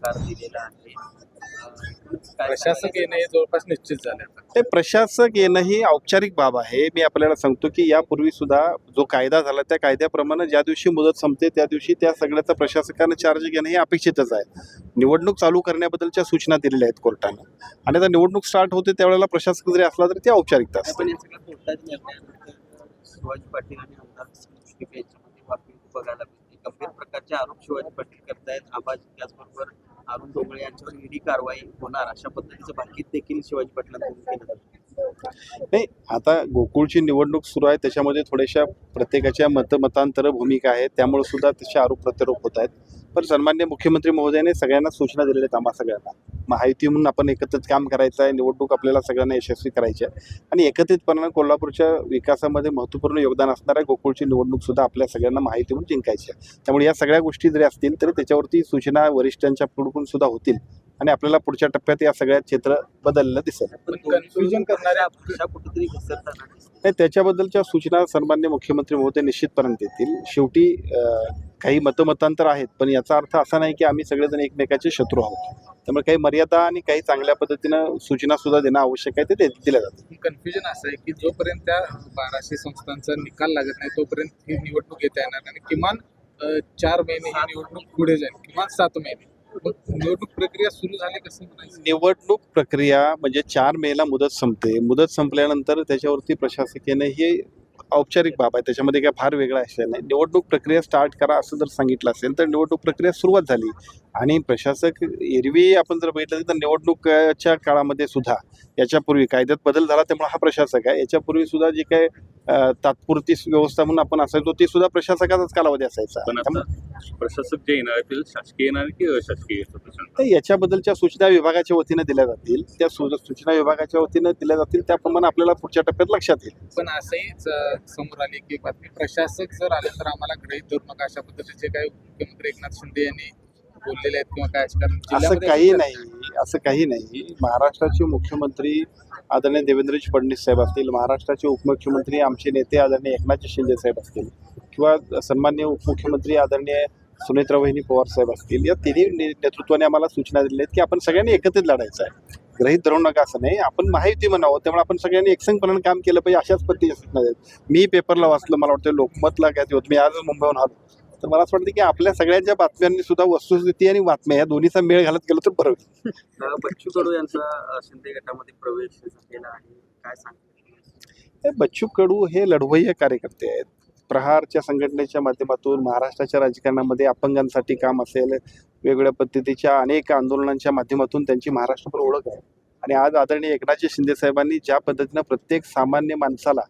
नकार दिलेला आहे. प्रशासक येणं हे जवळपास निश्चित झालं आता. ते प्रशासक येणं ही औपचारिक बाब आहे. मी आपल्याला सांगतो की यापूर्वी सुद्धा जो कायदा झाला त्या कायद्याप्रमाणे ज्या दिवशी मुदत संपते त्या दिवशी त्या सगळ्याचा प्रशासकानं चार्ज घेणं हे अपेक्षितच आहे. निवडणूक चालू करण्याबद्दलच्या सूचना दिलेल्या आहेत कोर्टानं आणि आता निवडणूक स्टार्ट होते त्यावेळेला प्रशासक जरी असला तरी ती औपचारिकता असते. पण या सगळ्या कोर्टाच्या निर्णयानंतर शिवाजी पाटील आणि आमदार मुश्रीफ यांच्यामध्ये वाकडी बघायला मिळते. गंभीर प्रकारचे आरोप शिवाजी पाटील करतायत. आबाजी त्याचबरोबर अरुण डोंगळे यांच्यावर ईडी कारवाई होणार अशा पद्धतीचं भाकीत देखील शिवाजी पाटलांकडून केलं जातं. नाही, आता गोकुळची निवडणूक सुरू आहे त्याच्यामध्ये थोड्याशा प्रत्येकाच्या मतांतर भूमिका आहेत त्यामुळे सुद्धा तसे आरोप प्रत्यारोप होत आहेत. पण सन्मान्य मुख्यमंत्री महोदयाने सगळ्यांना सूचना दिलेल्या आहेत आम्हा सगळ्यांना. महायुती म्हणून आपण एकत्रित काम करायचं आहे. निवडणूक आपल्याला सगळ्यांना यशस्वी करायची आहे आणि एकत्रितपणाने कोल्हापूरच्या विकासामध्ये महत्त्वपूर्ण योगदान असणाऱ्या गोकुळची निवडणूक सुद्धा आपल्या सगळ्यांना माहिती म्हणून जिंकायची आहे. त्यामुळे या सगळ्या गोष्टी जरी असतील तरी त्याच्यावरती सूचना वरिष्ठांच्या कडून सुद्धा होतील आणि आपल्याला पुढच्या टप्प्यात या सगळ्या चित्र बदललं दिसेल. पण कन्फ्युजन करणाऱ्या भाषा कुठेतरी घसरताना दिसतात. नाही, त्याच्याबद्दलच्या सूचना सन्मान्य मुख्यमंत्री महोदय निश्चितपणे देतील. शेवटी काही मतमतांतर आहेत पण याचा अर्थ असा नाही की आम्ही सगळेजण एकमेकाचे शत्रू आहोत. त्यामुळे काही मर्यादा आणि काही चांगल्या पद्धतीनं सूचना सुद्धा देणं आवश्यक आहे ते दिल्या जातात. कन्फ्युजन असं आहे की जोपर्यंत त्या 1200 संस्थांचा निकाल लागत नाही तोपर्यंत ही निवडणूक येता येणार आणि किमान 4 महिने ही निवडणूक पुढे जाईल, किमान 7 महिने. मग निवडणूक प्रक्रिया सुरू झाली कसं म्हणायचं? निवडणूक प्रक्रिया म्हणजे 4 मेला मुदत संपते. मुदत संपल्यानंतर त्याच्यावरती प्रशासक येणं ही औपचारिक बाब आहे. त्याच्यामध्ये काय फार वेगळा असलेला नाही. निवडणूक प्रक्रिया स्टार्ट करा असं जर सांगितलं असेल तर निवडणूक प्रक्रिया सुरुवात झाली आणि प्रशासक एरवी आपण जर बघितलं तर निवडणुकीच्या काळामध्ये सुद्धा याच्यापूर्वी कायद्यात बदल झाला त्यामुळे हा प्रशासक आहे. याच्यापूर्वी सुद्धा जे काय तात्पुरती व्यवस्था म्हणून आपण असायचो ते सुद्धा प्रशासकाचाच कालावधी असायचा. पण आता प्रशासक जे येणार ते शासकीय येणार की अशासकीय? तर याच्याबद्दलच्या सूचना विभागाच्या वतीनं दिल्या जातील. त्या सूचना विभागाच्या वतीनं दिल्या जातील त्याप्रमाणे आपल्याला पुढच्या टप्प्यात लक्षात येईल. पण असंही समोर आले की बातमी प्रशासक जर आले तर आम्हाला गृहीत धरू नका अशा पद्धतीचे काही मुख्यमंत्री एकनाथ शिंदे यांनी बोललेले आहेत किंवा काय असं काही नाही. असं काही नाही. महाराष्ट्राचे मुख्यमंत्री आदरणीय देवेंद्रजी फडणवीस साहेब असतील, महाराष्ट्राचे उपमुख्यमंत्री आमचे नेते आदरणीय एकनाथजी शिंदे साहेब असतील किंवा सन्माननीय उपमुख्यमंत्री आदरणीय सुनेत्रावहिनी पवार साहेब असतील, या तिन्ही नेतृत्वाने आम्हाला सूचना दिल्या आहेत की आपण सगळ्यांनी एकत्रित लढायचं आहे. गृहीत धरू नका असं नाही. आपण महायुती म्हणावं त्यामुळे आपण सगळ्यांनी एकसंघपणाने काम केलं पाहिजे अशाच पद्धतीच्या सूचना आहेत. मी पेपरला वाचलं, मला वाटतं लोकमतला काय होतं, मी आजच मुंबईहून आलो तर मला असं वाटतं की आपल्या सगळ्यांच्या बातम्यांनी सुद्धा वस्तुस्थिती आणि बातम्या या दोन्हीचा मेळ घालत गेलो तर बरं होईल. बच्चू कडू यांचा शिंदे गटामध्ये प्रवेश झालेला आहे, काय सांगतो? बच्चू कडू हे लढवय्ये कार्यकर्ते आहेत. प्रहारच्या संघटनेच्या माध्यमातून महाराष्ट्राच्या राजकारणामध्ये अपंगांसाठी काम असेल, वेगवेगळ्या पद्धतीच्या अनेक आंदोलनांच्या माध्यमातून त्यांची महाराष्ट्रभर ओळख आहे आणि आज आदरणीय एकनाथजी शिंदे साहेबांनी ज्या पद्धतीनं प्रत्येक सामान्य माणसाला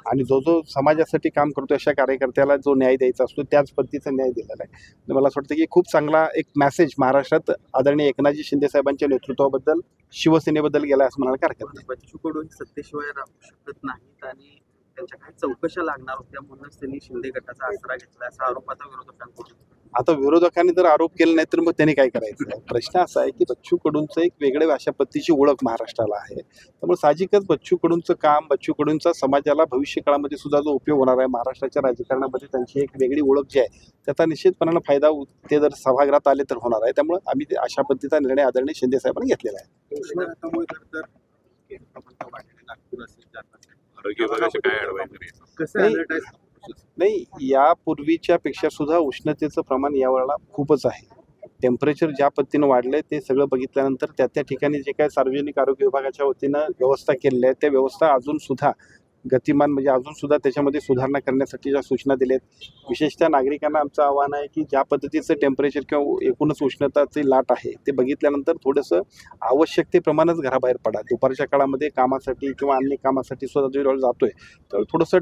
आणि जो जो समाजासाठी काम करतो अशा कार्यकर्त्याला जो न्याय द्यायचा असतो त्याच पद्धतीचा न्याय दिलेला आहे. आणि मला असं वाटतं की खूप चांगला एक मेसेज महाराष्ट्रात आदरणीय एकनाथजी शिंदे साहेबांच्या नेतृत्वाबद्दल शिवसेनेबद्दल गेला असं म्हणायला हरकत नाही. बच्चू कडू हे सत्तेशिवाय राहू शकत नाहीत आणि त्यांच्या काही चौकशा लागणार होत्या म्हणूनच त्यांनी शिंदे गटाचा आसरा घेतला असा आरोप आता विरोधकांकडून. आता विरोधकांनी जर आरोप केले नाही तर मग त्यांनी काय करायचं? प्रश्न असा आहे की बच्चू कडूंचं एक वेगळ्या अशा पद्धतीची ओळख महाराष्ट्राला आहे. त्यामुळे साहजिकच बच्चू कडूंचं काम, बच्चू कडूंचा समाजाला भविष्य काळामध्ये सुद्धा जो उपयोग होणार आहे, महाराष्ट्राच्या राजकारणामध्ये त्यांची एक वेगळी ओळख जी आहे त्याचा निश्चितपणानं फायदा ते जर सभागृहात आले तर होणार आहे. त्यामुळे आम्ही अशा पद्धतीचा निर्णय आदरणीय शिंदे साहेबांनी घेतलेला आहे. आरोग्य विभागाचे काय ॲडवायझरी? नाही, यापूर्वीच्या पेक्षा सुद्धा उष्णतेचं प्रमाण यावेळेला खूपच आहे. टेम्परेचर ज्या पद्धतीनं वाढलंय ते सगळं बघितल्यानंतर त्या ठिकाणी जे काय सार्वजनिक आरोग्य विभागाच्या वतीनं व्यवस्था केलेल्या आहेत त्या व्यवस्था अजून सुद्धा गतिमान म्हणजे अजून सुद्धा त्याच्यामध्ये सुधारणा करण्यासाठी ज्या सूचना दिल्या आहेत. विशेषतः नागरिकांना आमचं आव्हान आहे की ज्या पद्धतीचं टेम्परेचर किंवा एकूणच उष्णताची लाट आहे ते बघितल्यानंतर थोडंसं आवश्यकतेप्रमाणेच घराबाहेर पडा. दुपारच्या काळामध्ये कामासाठी किंवा अन्य कामासाठी सुद्धा जो जातोय तर थोडंसं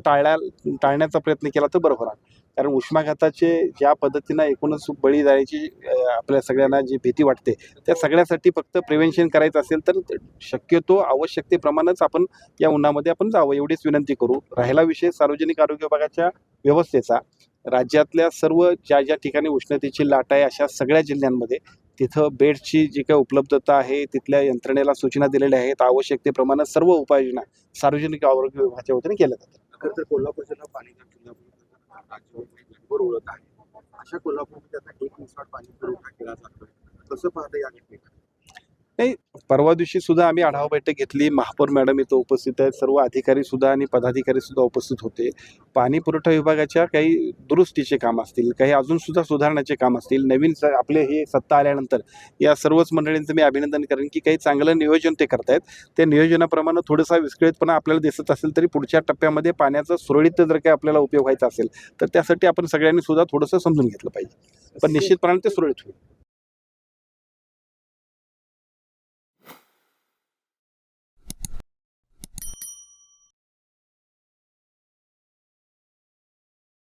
टाळण्याचा प्रयत्न केला तर बरं होणार. कारण उष्माघाताचे ज्या पद्धतीनं एकूणच बळी जायची आपल्या सगळ्यांना जी भीती वाटते त्या सगळ्यासाठी फक्त प्रिव्हेन्शन करायचं असेल तर शक्यतो आवश्यकतेप्रमाणेच आपण या उन्हामध्ये आपण जावं एवढीच विनंती करू. राहिला विषय सार्वजनिक आरोग्य विभागाच्या व्यवस्थेचा, राज्यातल्या सर्व ज्या ठिकाणी उष्णतेची लाट आहे अशा सगळ्या जिल्ह्यांमध्ये तिथं बेडची जी काही उपलब्धता आहे तिथल्या यंत्रणेला सूचना दिलेल्या आहेत. आवश्यकतेप्रमाणे सर्व उपाययोजना सार्वजनिक आरोग्य विभागाच्या वतीने केल्या जातात. कोल्हापूरच्या पाणी राज्यावर ओळख आहे. अशा कोल्हापूरमध्ये आता 1 दिवसात पाणी पुरवठा केला जातोय. कसं पाहता या नाही, परवा दिवशी सुद्धा आम्ही आढावा बैठक घेतली. महापौर मॅडम इथं उपस्थित आहेत, सर्व अधिकारी सुद्धा आणि पदाधिकारी सुद्धा उपस्थित होते. पाणी पुरवठा विभागाच्या काही दुरुस्तीचे काम असतील, काही अजून सुद्धा सुधारण्याचे काम असतील. नवीन आपले हे सत्ता आल्यानंतर या सर्वच मंडळींचं मी अभिनंदन करेन की काही चांगलं नियोजन ते करतायत. त्या नियोजनाप्रमाणे थोडासा विस्कळीतपणा आपल्याला दिसत असेल तरी पुढच्या टप्प्यामध्ये पाण्याचा सुरळीत जर काही आपल्याला उपयोग व्हायचा असेल तर त्यासाठी आपण सगळ्यांनी सुद्धा थोडंसं समजून घेतलं पाहिजे. पण निश्चितपणाने ते सुरळीत होईल.